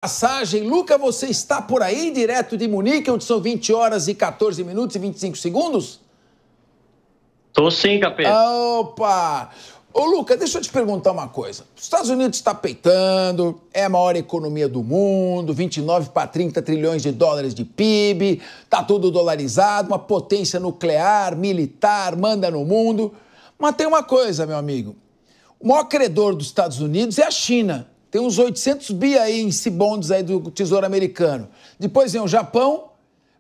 Passagem. Luca, você está por aí, direto de Munique, onde são 20 horas e 14 minutos e 25 segundos? Tô sim, Capeta. Opa! Ô, Luca, deixa eu te perguntar uma coisa. Os Estados Unidos está peitando, é a maior economia do mundo, 29 para 30 trilhões de dólares de PIB, tá tudo dolarizado, uma potência nuclear, militar, manda no mundo. Mas tem uma coisa, meu amigo. O maior credor dos Estados Unidos é a China. Tem uns 800 bi aí em C-bonds aí do Tesouro Americano. Depois vem o Japão,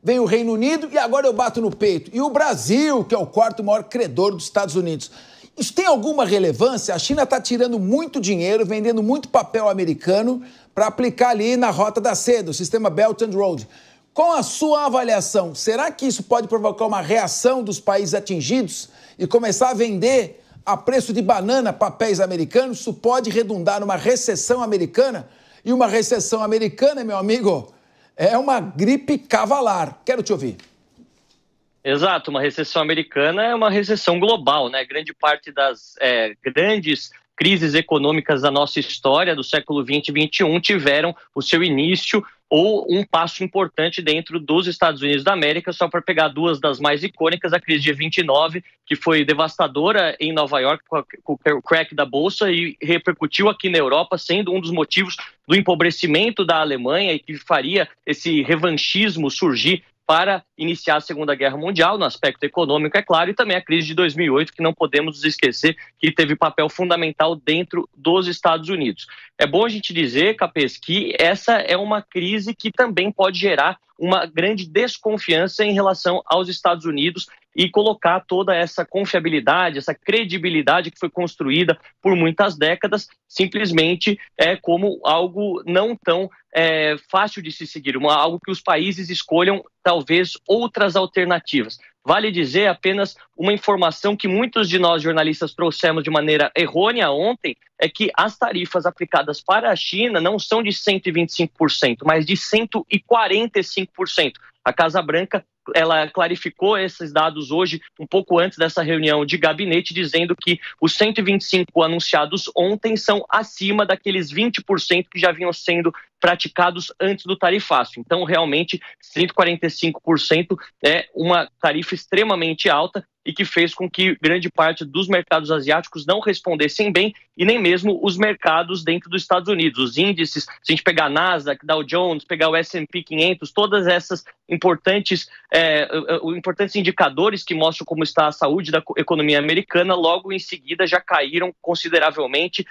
vem o Reino Unido e agora eu bato no peito. E o Brasil, que é o quarto maior credor dos Estados Unidos. Isso tem alguma relevância? A China está tirando muito dinheiro, vendendo muito papel americano para aplicar ali na Rota da Seda, o sistema Belt and Road. Com a sua avaliação, será que isso pode provocar uma reação dos países atingidos e começar a vender a preço de banana papéis americanos? Isso pode redundar numa recessão americana? E uma recessão americana, meu amigo, é uma gripe cavalar. Quero te ouvir. Exato, uma recessão americana é uma recessão global, né? Grande parte das grandes crises econômicas da nossa história do século XX e XXI tiveram o seu início ou um passo importante dentro dos Estados Unidos da América, só para pegar duas das mais icônicas, a crise de 29, que foi devastadora em Nova York com o crack da Bolsa e repercutiu aqui na Europa, sendo um dos motivos do empobrecimento da Alemanha e que faria esse revanchismo surgir para iniciar a Segunda Guerra Mundial, no aspecto econômico, é claro, e também a crise de 2008, que não podemos nos esquecer que teve papel fundamental dentro dos Estados Unidos. É bom a gente dizer, Capês, que essa é uma crise que também pode gerar uma grande desconfiança em relação aos Estados Unidos e colocar toda essa confiabilidade, essa credibilidade que foi construída por muitas décadas, simplesmente como algo não tão fácil de se seguir, algo que os países escolham talvez outras alternativas. Vale dizer apenas uma informação que muitos de nós jornalistas trouxemos de maneira errônea ontem, é que as tarifas aplicadas para a China não são de 125%, mas de 145%. A Casa Branca, ela clarificou esses dados hoje, um pouco antes dessa reunião de gabinete, dizendo que os 125 anunciados ontem são acima daqueles 20% que já vinham sendo praticados antes do tarifaço. Então, realmente, 145% é uma tarifa extremamente alta e que fez com que grande parte dos mercados asiáticos não respondessem bem e nem mesmo os mercados dentro dos Estados Unidos. Os índices, se a gente pegar a Nasdaq, Dow Jones, pegar o S&P 500, todas essas importantes indicadores que mostram como está a saúde da economia americana, logo em seguida já caíram consideravelmente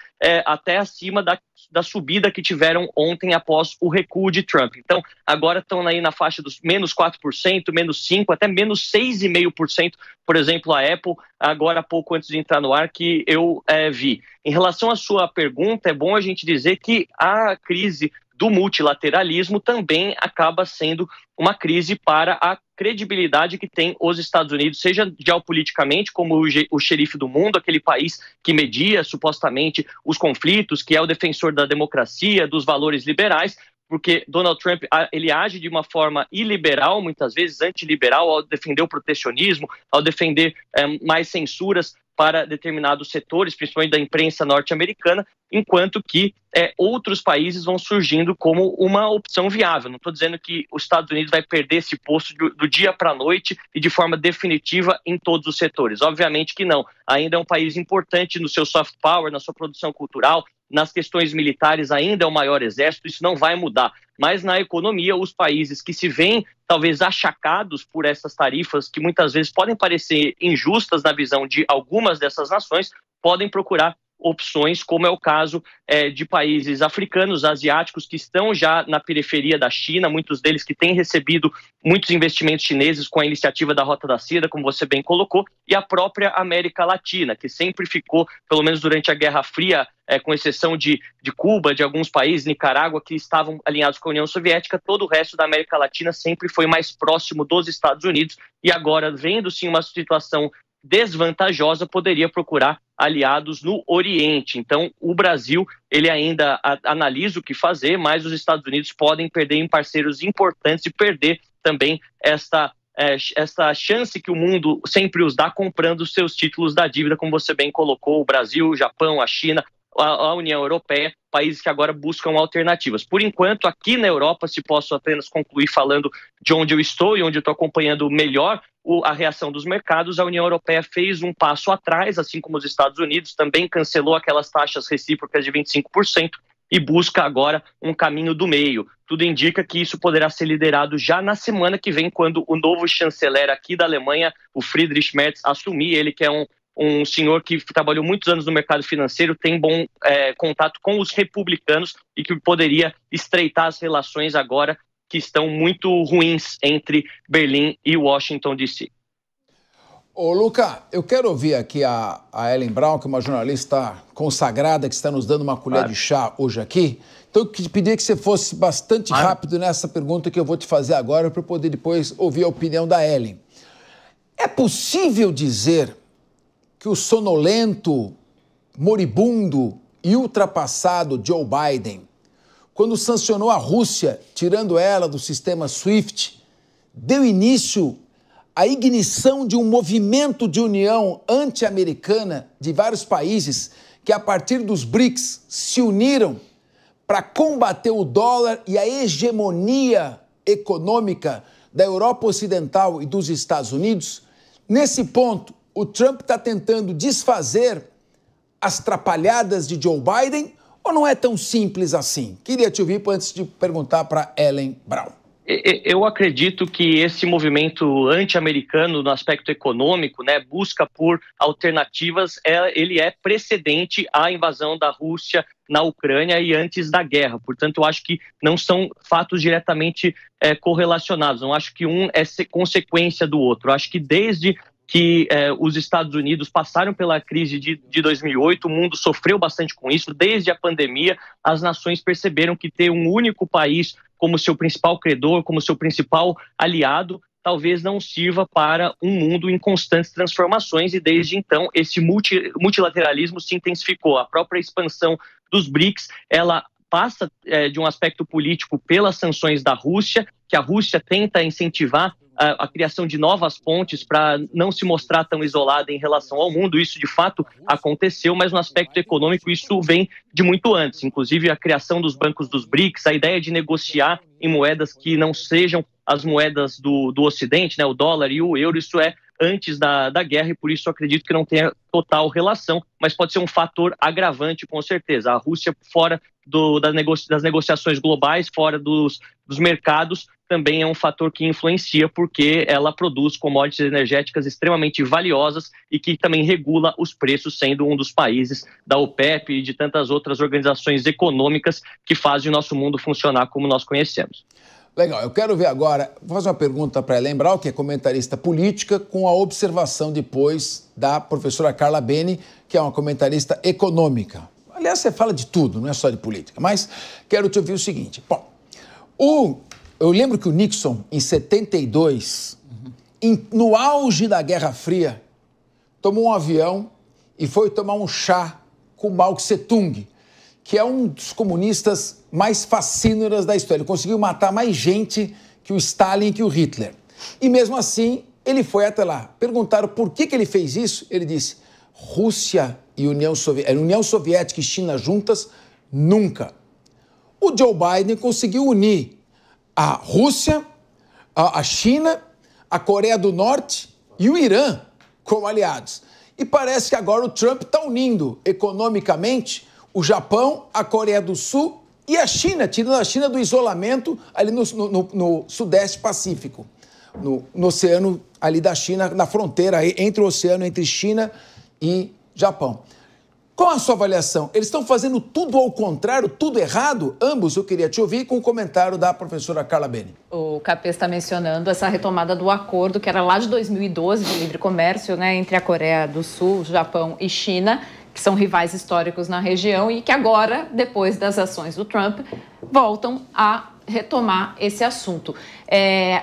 até acima da subida que tiveram ontem após o recuo de Trump. Então, agora estão aí na faixa dos menos 4%, menos 5%, até menos 6,5%, por exemplo, a Apple, agora há pouco antes de entrar no ar, que eu vi. Em relação à sua pergunta, é bom a gente dizer que a crise do multilateralismo também acaba sendo uma crise para a credibilidade que tem os Estados Unidos, seja geopoliticamente, como o xerife do mundo, aquele país que media supostamente os conflitos, que é o defensor da democracia, dos valores liberais, porque Donald Trump ele age de uma forma iliberal, muitas vezes antiliberal, ao defender o protecionismo, ao defender mais censuras para determinados setores, principalmente da imprensa norte-americana, enquanto que outros países vão surgindo como uma opção viável. Não estou dizendo que os Estados Unidos vai perder esse posto do dia para a noite e de forma definitiva em todos os setores. Obviamente que não. Ainda é um país importante no seu soft power, na sua produção cultural, nas questões militares ainda é o maior exército, isso não vai mudar. Mas na economia, os países que se veem talvez achacados por essas tarifas, que muitas vezes podem parecer injustas na visão de algumas dessas nações, podem procurar opções, como é o caso de países africanos, asiáticos, que estão já na periferia da China, muitos deles que têm recebido muitos investimentos chineses com a iniciativa da Rota da Seda, como você bem colocou, e a própria América Latina, que sempre ficou, pelo menos durante a Guerra Fria, com exceção de Cuba, de alguns países, Nicarágua, que estavam alinhados com a União Soviética, todo o resto da América Latina sempre foi mais próximo dos Estados Unidos, e agora, vendo-se uma situação desvantajosa, poderia procurar aliados no Oriente. Então, o Brasil, ele ainda analisa o que fazer, mas os Estados Unidos podem perder em parceiros importantes e perder também essa chance que o mundo sempre os dá comprando os seus títulos da dívida, como você bem colocou, o Brasil, o Japão, a China, a União Europeia, países que agora buscam alternativas. Por enquanto, aqui na Europa, se posso apenas concluir falando de onde eu estou e onde eu estou acompanhando melhor a reação dos mercados, a União Europeia fez um passo atrás, assim como os Estados Unidos, também cancelou aquelas taxas recíprocas de 25%, e busca agora um caminho do meio. Tudo indica que isso poderá ser liderado já na semana que vem, quando o novo chanceler aqui da Alemanha, o Friedrich Merz, assumir. Ele que é um senhor que trabalhou muitos anos no mercado financeiro, tem bom contato com os republicanos e que poderia estreitar as relações agora que estão muito ruins entre Berlim e Washington, D.C. Ô, Luca, eu quero ouvir aqui a Ellen Brown, que é uma jornalista consagrada que está nos dando uma colher de chá hoje aqui. Então, eu te pedir que você fosse bastante rápido nessa pergunta que eu vou te fazer agora para eu poder depois ouvir a opinião da Ellen. É possível dizer que o sonolento, moribundo e ultrapassado Joe Biden, quando sancionou a Rússia, tirando ela do sistema SWIFT, deu início a ignição de um movimento de união anti-americana de vários países que, a partir dos BRICS, se uniram para combater o dólar e a hegemonia econômica da Europa Ocidental e dos Estados Unidos? Nesse ponto, o Trump está tentando desfazer as trapalhadas de Joe Biden ou não é tão simples assim? Queria te ouvir antes de perguntar para Ellen Brown. Eu acredito que esse movimento anti-americano no aspecto econômico, né, busca por alternativas, ele é precedente à invasão da Rússia na Ucrânia e antes da guerra. Portanto, eu acho que não são fatos diretamente correlacionados. Não acho que um é consequência do outro. Eu acho que desde que os Estados Unidos passaram pela crise de 2008, o mundo sofreu bastante com isso. Desde a pandemia, as nações perceberam que ter um único país como seu principal credor, como seu principal aliado, talvez não sirva para um mundo em constantes transformações, e desde então esse multilateralismo se intensificou. A própria expansão dos BRICS, ela passa de um aspecto político pelas sanções da Rússia, que a Rússia tenta incentivar a criação de novas pontes para não se mostrar tão isolada em relação ao mundo. Isso, de fato, aconteceu, mas no aspecto econômico isso vem de muito antes. Inclusive, a criação dos bancos dos BRICS, a ideia de negociar em moedas que não sejam as moedas do Ocidente, né, o dólar e o euro, isso é antes da guerra, e por isso eu acredito que não tenha total relação, mas pode ser um fator agravante, com certeza. A Rússia, fora das negociações globais, fora dos mercados, também é um fator que influencia, porque ela produz commodities energéticas extremamente valiosas e que também regula os preços, sendo um dos países da OPEP e de tantas outras organizações econômicas que fazem o nosso mundo funcionar como nós conhecemos. Legal, eu quero ver agora, vou fazer uma pergunta para Ellen Brown, que é comentarista política, com a observação depois da professora Carla Beni, que é uma comentarista econômica. Aliás, você fala de tudo, não é só de política, mas quero te ouvir o seguinte. Bom, eu lembro que o Nixon, em 72, no auge da Guerra Fria, tomou um avião e foi tomar um chá com Mao Tse-tung, que é um dos comunistas mais fascínoras da história. Ele conseguiu matar mais gente que o Stalin e que o Hitler. E mesmo assim, ele foi até lá. Perguntaram por que ele fez isso. Ele disse, Rússia e União Soviética e China juntas, nunca. O Joe Biden conseguiu unir a Rússia, a China, a Coreia do Norte e o Irã como aliados. E parece que agora o Trump está unindo economicamente o Japão, a Coreia do Sul e a China, tirando a China do isolamento ali no Sudeste Pacífico, no oceano ali da China, na fronteira entre o oceano entre China e Japão. Qual a sua avaliação? Eles estão fazendo tudo ao contrário, tudo errado? Ambos, eu queria te ouvir com o comentário da professora Carla Beni. O Capês está mencionando essa retomada do acordo, que era lá de 2012, de livre comércio, né, entre a Coreia do Sul, Japão e China, que são rivais históricos na região e que agora, depois das ações do Trump, voltam a retomar esse assunto.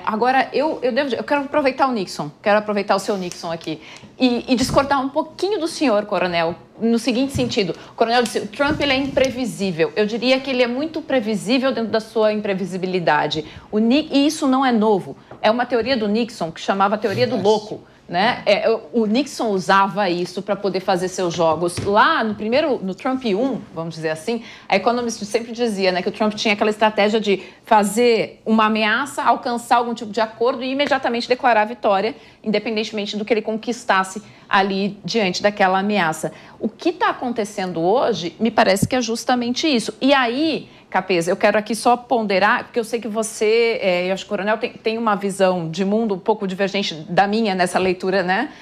Agora, eu quero aproveitar o Nixon, quero aproveitar o seu Nixon aqui e discordar um pouquinho do senhor, coronel, no seguinte sentido. O coronel disse, o Trump ele é imprevisível. Eu diria que ele é muito previsível dentro da sua imprevisibilidade. E isso não é novo. É uma teoria do Nixon que chamava a teoria do louco, né? O Nixon usava isso para poder fazer seus jogos. Lá no Trump 1, vamos dizer assim, a Economist sempre dizia, né, que o Trump tinha aquela estratégia de fazer uma ameaça, alcançar algum tipo de acordo e imediatamente declarar a vitória, independentemente do que ele conquistasse ali diante daquela ameaça. O que está acontecendo hoje, me parece que é justamente isso. E aí, Capeza, eu quero aqui só ponderar, porque eu sei que você, eu acho que o Coronel tem uma visão de mundo um pouco divergente da minha nessa leitura, né,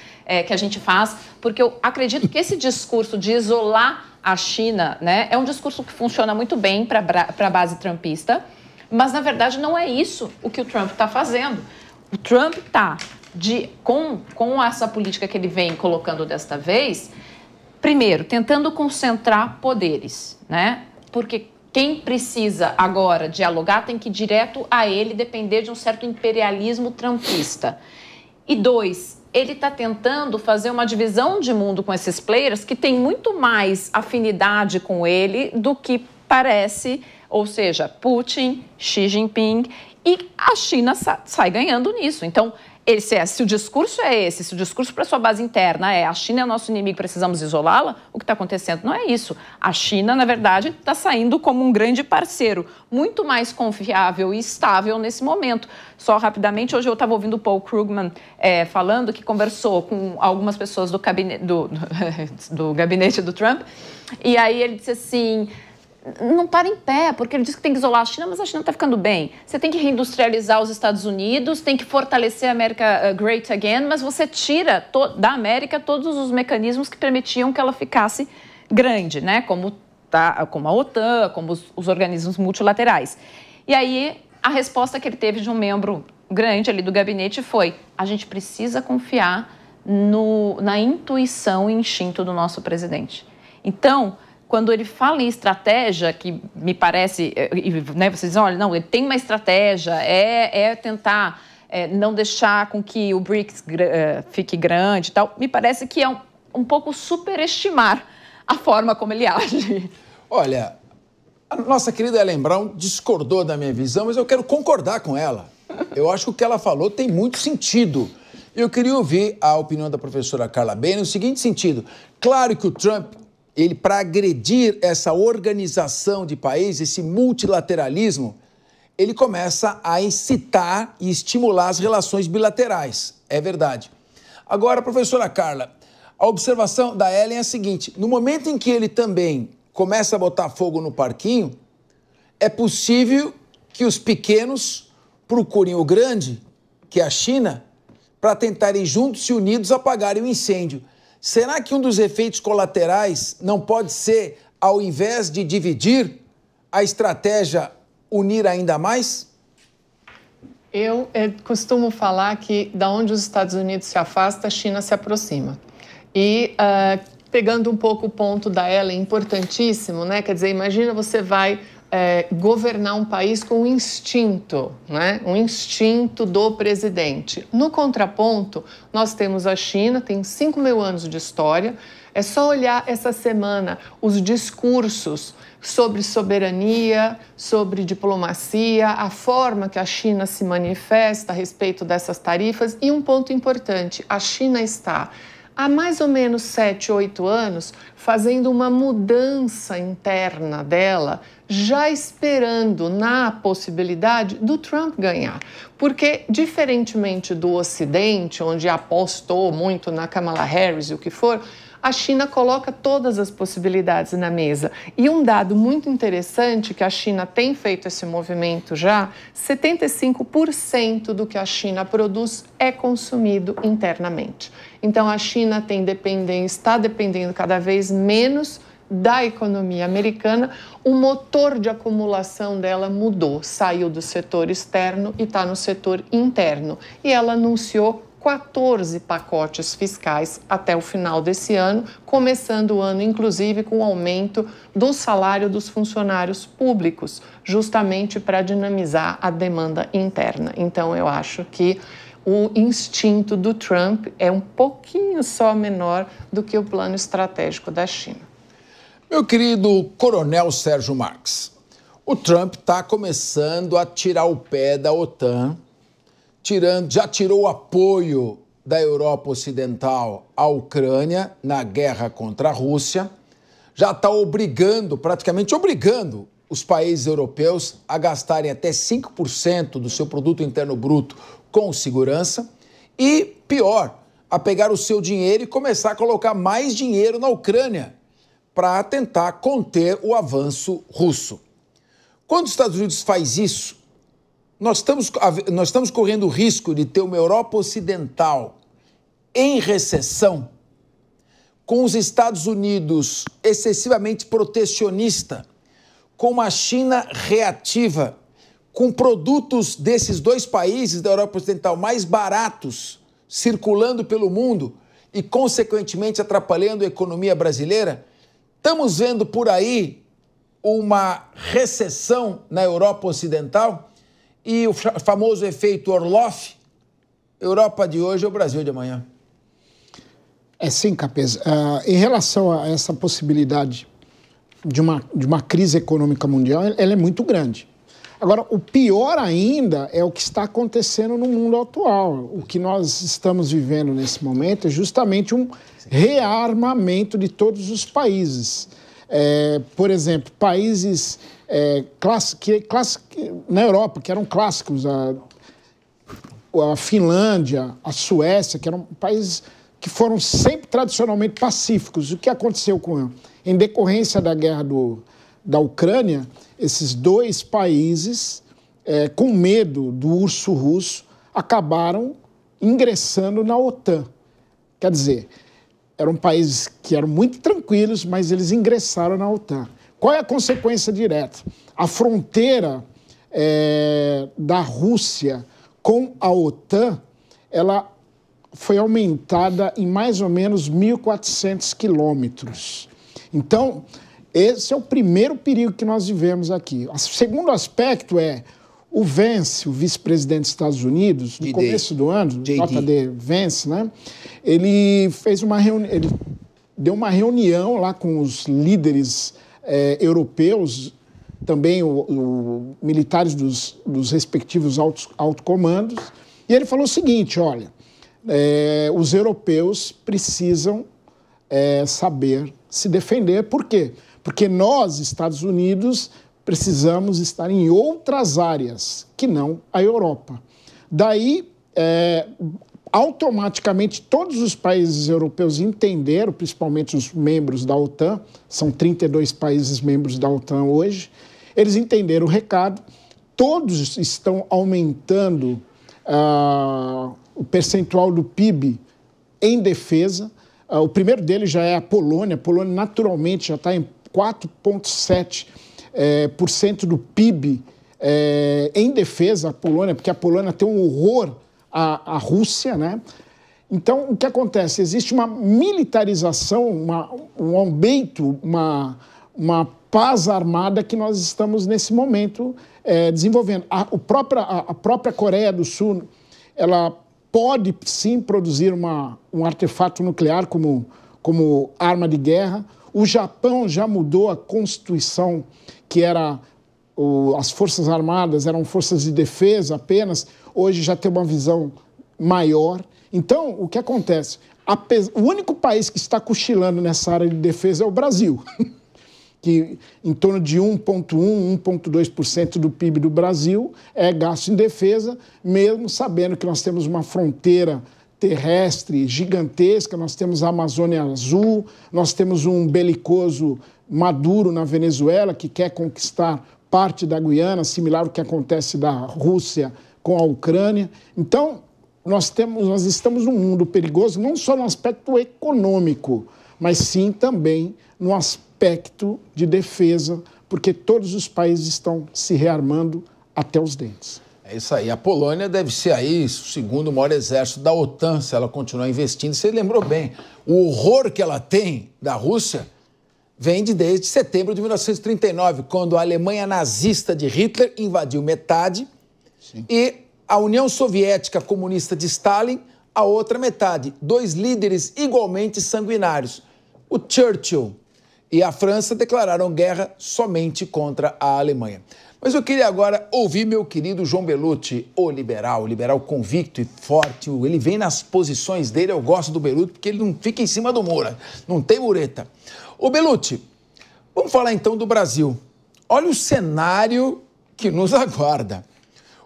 que a gente faz, porque eu acredito que esse discurso de isolar a China, né, é um discurso que funciona muito bem para a base trumpista, mas, na verdade, não é isso o que o Trump está fazendo. O Trump está, com essa política que ele vem colocando desta vez, primeiro, tentando concentrar poderes, né, porque quem precisa agora dialogar tem que ir direto a ele, depender de um certo imperialismo trumpista. E 2, ele está tentando fazer uma divisão de mundo com esses players que tem muito mais afinidade com ele do que parece, ou seja, Putin, Xi Jinping, e a China sai ganhando nisso. Então, se o discurso é esse, se o discurso para sua base interna é a China é o nosso inimigo, precisamos isolá-la, o que está acontecendo não é isso. A China, na verdade, está saindo como um grande parceiro, muito mais confiável e estável nesse momento. Só rapidamente, hoje eu estava ouvindo o Paul Krugman falando que conversou com algumas pessoas do gabinete do Trump, e aí ele disse assim: não para em pé, porque ele diz que tem que isolar a China, mas a China está ficando bem. Você tem que reindustrializar os Estados Unidos, tem que fortalecer a América great again, mas você tira da América todos os mecanismos que permitiam que ela ficasse grande, né? Como a OTAN, como os organismos multilaterais. E aí, a resposta que ele teve de um membro grande ali do gabinete foi: a gente precisa confiar na intuição e instinto do nosso presidente. Então, quando ele fala em estratégia, que me parece, né, vocês dizem, olha, não, ele tem uma estratégia, tentar não deixar com que o BRICS fique grande e tal, me parece que é um pouco superestimar a forma como ele age. Olha, a nossa querida Ellen Brown discordou da minha visão, mas eu quero concordar com ela. Eu acho que o que ela falou tem muito sentido. Eu queria ouvir a opinião da professora Carla Bem no seguinte sentido. Claro que o Trump, para agredir essa organização de países, esse multilateralismo, ele começa a incitar e estimular as relações bilaterais. É verdade. Agora, professora Carla, a observação da Ellen é a seguinte: no momento em que ele também começa a botar fogo no parquinho, é possível que os pequenos procurem o grande, que é a China, para tentarem juntos e unidos apagarem o incêndio. Será que um dos efeitos colaterais não pode ser, ao invés de dividir, a estratégia unir ainda mais? Eu costumo falar que da onde os Estados Unidos se afasta, a China se aproxima. E pegando um pouco o ponto da Ellen, importantíssimo, né? Quer dizer, imagina você vai governar um país com um instinto, né? Um instinto do presidente. No contraponto, nós temos a China, tem 5.000 anos de história. É só olhar essa semana os discursos sobre soberania, sobre diplomacia, a forma que a China se manifesta a respeito dessas tarifas. E um ponto importante, a China está há mais ou menos 7, 8 anos fazendo uma mudança interna dela, já esperando na possibilidade do Trump ganhar. Porque, diferentemente do Ocidente, onde apostou muito na Kamala Harris e o que for, a China coloca todas as possibilidades na mesa. E um dado muito interessante, que a China tem feito esse movimento já, 75% do que a China produz é consumido internamente. Então, a China está dependendo cada vez menos da economia americana. O motor de acumulação dela mudou, saiu do setor externo e está no setor interno. E ela anunciou 14 pacotes fiscais até o final desse ano, começando o ano, inclusive, com o aumento do salário dos funcionários públicos, justamente para dinamizar a demanda interna. Então, eu acho que o instinto do Trump é um pouquinho só menor do que o plano estratégico da China. Meu querido Coronel Sérgio Marques, o Trump está começando a tirar o pé da OTAN, já tirou o apoio da Europa Ocidental à Ucrânia na guerra contra a Rússia, já está praticamente obrigando os países europeus a gastarem até 5% do seu produto interno bruto com segurança e, pior, a pegar o seu dinheiro e começar a colocar mais dinheiro na Ucrânia para tentar conter o avanço russo. Quando os Estados Unidos faz isso, nós estamos correndo o risco de ter uma Europa Ocidental em recessão, com os Estados Unidos excessivamente protecionista, com uma China reativa, com produtos desses dois países da Europa Ocidental mais baratos circulando pelo mundo e, consequentemente, atrapalhando a economia brasileira. Estamos vendo por aí uma recessão na Europa Ocidental e o famoso efeito Orloff. Europa de hoje é o Brasil de amanhã. Sim, Capês. Em relação a essa possibilidade de uma crise econômica mundial, ela é muito grande. Agora, o pior ainda é o que está acontecendo no mundo atual. O que nós estamos vivendo nesse momento é justamente um rearmamento de todos os países. Por exemplo, países na Europa, que eram clássicos, a Finlândia, a Suécia, que eram países que foram sempre tradicionalmente pacíficos. O que aconteceu em decorrência da guerra da Ucrânia, esses dois países, com medo do urso russo, acabaram ingressando na OTAN. Quer dizer, eram países que eram muito tranquilos, mas eles ingressaram na OTAN. Qual é a consequência direta? A fronteira da Rússia com a OTAN, ela foi aumentada em mais ou menos 1.400 quilômetros. Então, esse é o primeiro perigo que nós vivemos aqui. O segundo aspecto é o Vance, o vice-presidente dos Estados Unidos, no começo do ano, J.D. Vance, né? Ele deu uma reunião lá com os líderes europeus, também militares dos respectivos altos comandos, e ele falou o seguinte: olha, os europeus precisam saber se defender. Por quê? Porque nós, Estados Unidos, precisamos estar em outras áreas que não a Europa. Daí, automaticamente, todos os países europeus entenderam, principalmente os membros da OTAN, são 32 países membros da OTAN hoje, eles entenderam o recado, todos estão aumentando o percentual do PIB em defesa. O primeiro deles já é a Polônia. A Polônia, naturalmente, já está em 4,7% do PIB em defesa. A Polônia, porque a Polônia tem um horror à Rússia, né? Então, o que acontece? Existe uma militarização, um aumento, uma paz armada que nós estamos, nesse momento, desenvolvendo. A própria Coreia do Sul, ela pode, sim, produzir um artefato nuclear como arma de guerra. O Japão já mudou a Constituição, que era as Forças Armadas, eram forças de defesa apenas, hoje já tem uma visão maior. Então, o que acontece? O único país que está cochilando nessa área de defesa é o Brasil, que em torno de 1,1%, 1,2% do PIB do Brasil é gasto em defesa, mesmo sabendo que nós temos uma fronteira terrestre gigantesca, nós temos a Amazônia Azul, nós temos um belicoso Maduro na Venezuela, que quer conquistar parte da Guiana, similar ao que acontece da Rússia com a Ucrânia. Então, nós estamos num mundo perigoso, não só no aspecto econômico, mas sim também no aspecto de defesa, porque todos os países estão se rearmando até os dentes. É isso aí. A Polônia deve ser aí o segundo maior exército da OTAN, se ela continuar investindo. Você lembrou bem, o horror que ela tem da Rússia vem desde setembro de 1939, quando a Alemanha nazista de Hitler invadiu metade. Sim. E a União Soviética comunista de Stalin, a outra metade. Dois líderes igualmente sanguinários. O Churchill e a França declararam guerra somente contra a Alemanha. Mas eu queria agora ouvir meu querido João Bellucci, o liberal convicto e forte. Ele vem nas posições dele, eu gosto do Bellucci, porque ele não fica em cima do muro, não tem mureta. Ô Bellucci, vamos falar então do Brasil. Olha o cenário que nos aguarda.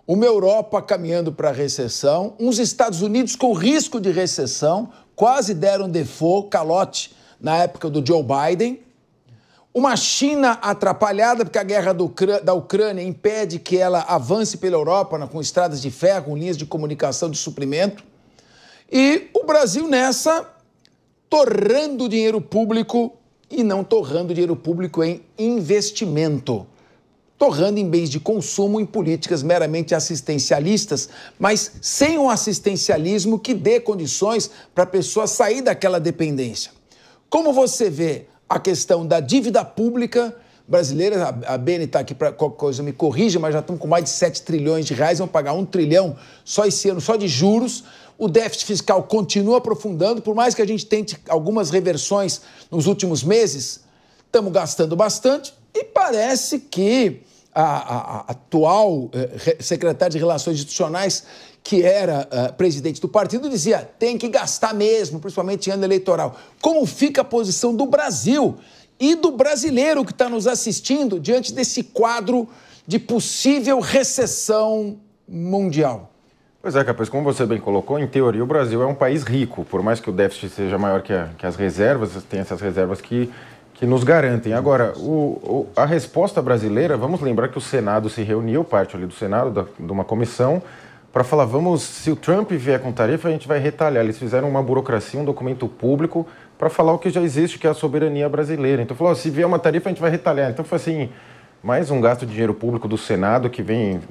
Uma Europa caminhando para a recessão, uns Estados Unidos com risco de recessão, quase deram default, calote na época do Joe Biden. Uma China atrapalhada, porque a guerra da Ucrânia impede que ela avance pela Europa com estradas de ferro, com linhas de comunicação de suprimento. E o Brasil nessa, torrando dinheiro público e não torrando dinheiro público em investimento. Torrando em bens de consumo, em políticas meramente assistencialistas, mas sem um assistencialismo que dê condições para a pessoa sair daquela dependência. Como você vê a questão da dívida pública brasileira, a Beni está aqui para qualquer coisa, me corrija, mas já estamos com mais de 7 trilhões de reais, vamos pagar 1 trilhão só esse ano, só de juros. O déficit fiscal continua aprofundando, por mais que a gente tente algumas reversões nos últimos meses, estamos gastando bastante e parece que a atual secretária de Relações Institucionais, que era presidente do partido, dizia tem que gastar mesmo, principalmente em ano eleitoral. Como fica a posição do Brasil e do brasileiro que está nos assistindo diante desse quadro de possível recessão mundial? Pois é, Capês, como você bem colocou, em teoria o Brasil é um país rico, por mais que o déficit seja maior que as reservas, tem essas reservas que nos garantem. Agora, a resposta brasileira, vamos lembrar que o Senado se reuniu, parte ali do Senado, de uma comissão, para falar, se o Trump vier com tarifa, a gente vai retalhar. Eles fizeram uma burocracia, um documento público, para falar o que já existe, que é a soberania brasileira. Então, falou, se vier uma tarifa, a gente vai retalhar. Então, foi assim, mais um gasto de dinheiro público do Senado, que vem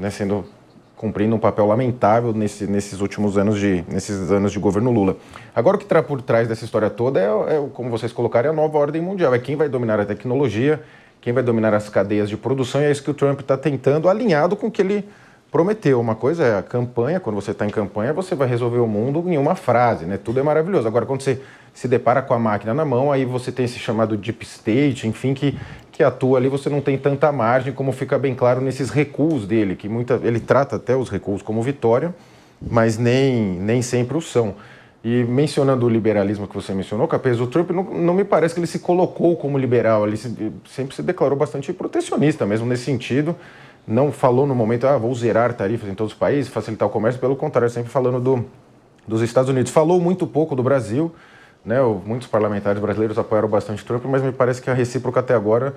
cumprindo um papel lamentável nesses últimos anos de governo Lula. Agora, o que está por trás dessa história toda como vocês colocaram, é a nova ordem mundial. É quem vai dominar a tecnologia, quem vai dominar as cadeias de produção, e é isso que o Trump está tentando, alinhado com o que ele prometeu. Uma coisa é a campanha, quando você está em campanha, você vai resolver o mundo em uma frase, né? Tudo é maravilhoso. Agora, quando você se depara com a máquina na mão, aí você tem esse chamado deep state, enfim, que atua ali, você não tem tanta margem, como fica bem claro nesses recuos dele, que ele trata até os recuos como vitória, mas nem sempre o são. E mencionando o liberalismo que você mencionou, Capês, o Trump não me parece que ele se colocou como liberal, ele sempre se declarou bastante protecionista mesmo nesse sentido, não falou no momento, vou zerar tarifas em todos os países, facilitar o comércio, pelo contrário, sempre falando dos Estados Unidos. Falou muito pouco do Brasil, né? Muitos parlamentares brasileiros apoiaram bastante Trump, mas me parece que a recíproca até agora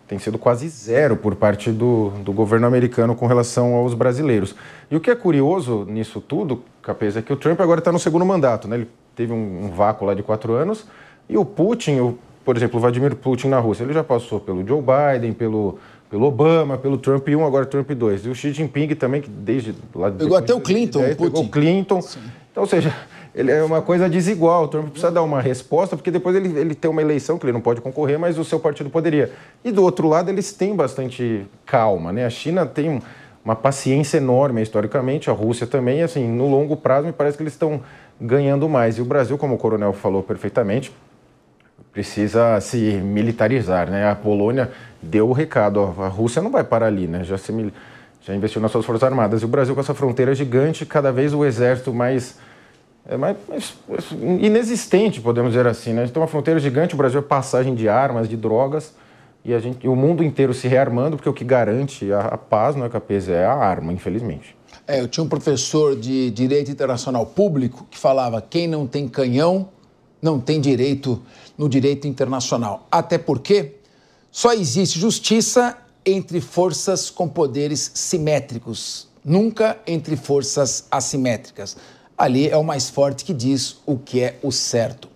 tem sido quase zero por parte do governo americano com relação aos brasileiros. E o que é curioso nisso tudo, Capês, é que o Trump agora está no segundo mandato, né? Ele teve um vácuo lá de 4 anos, e o Putin, por exemplo, o Vladimir Putin na Rússia, ele já passou pelo Joe Biden, pelo Obama, pelo Trump 1, agora Trump 2. E o Xi Jinping também, que desde lá... Pegou até o Clinton, pegou o Clinton. Sim. Então, ou seja, ele é uma coisa desigual. O Trump precisa dar uma resposta, porque depois ele tem uma eleição que ele não pode concorrer, mas o seu partido poderia. E do outro lado, eles têm bastante calma, né? A China tem uma paciência enorme, historicamente, a Rússia também, assim, no longo prazo, me parece que eles estão ganhando mais. E o Brasil, como o Coronel falou perfeitamente, precisa se militarizar, né? A Polônia deu o recado, a Rússia não vai parar ali, né? Já investiu nas suas forças armadas. E o Brasil, com essa fronteira gigante, cada vez o exército mais inexistente, podemos dizer assim, né? A gente tem uma fronteira gigante, o Brasil é passagem de armas, de drogas, e o mundo inteiro se rearmando, porque o que garante a paz, não é, Capês, é a arma, infelizmente. Eu tinha um professor de Direito Internacional Público que falava, quem não tem canhão não tem direito no direito internacional. Até porque só existe justiça entre forças com poderes simétricos, nunca entre forças assimétricas. Ali é o mais forte que diz o que é o certo.